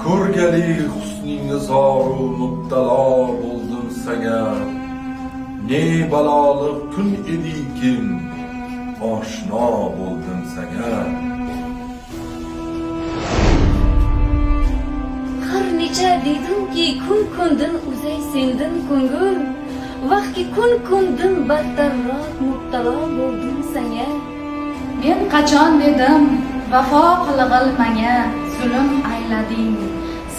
Ko'rgali husningni zoru mubtalo bo'ldim sanga. Ne baloliq kun edikin, oshno bo'ldim sanga. Har necha dedimki kun-kundan uzay sendin ko'ngil. Vaqtki kun-kundan battarroq mubtalo bo'ldim sanga. Men qachon dedim vafo qilg'il menga zulm aylading.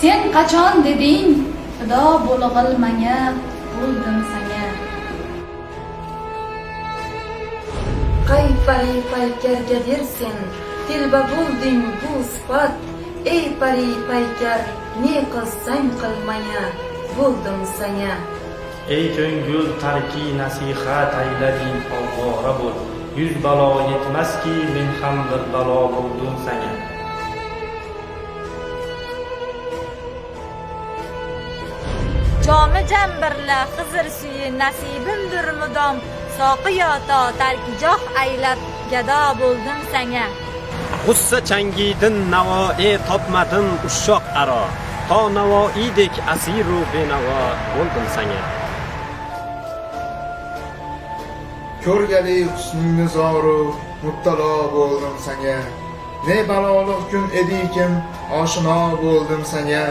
Sen qachon deding fido bo'lg'il menga bo'ldim senga. Qayfali paykarga dersen, telba bo'lding bu sifat. Ey pari paykar, ne qilsang qilmaya, bo'ldim sanga. Ey ko'ngil tarki nasihat aylading ovora bo'l. Yuz balo yetmaski men ham bir balo bo'ldim sanga. Jomi jam birla Xizr suyi nasibimdir mudom. Soqiyo to tarkijoh aylab gado bo'ldim sanga. G'ussa changidin navoiy topmadim ushoq aro. To navoiydek asiru benavo bo'ldim sanga. Ko'rgali husningni zoru mubtalo bo'ldim sanga. Ne baloliq kun edikin, oshno bo'ldim sanga.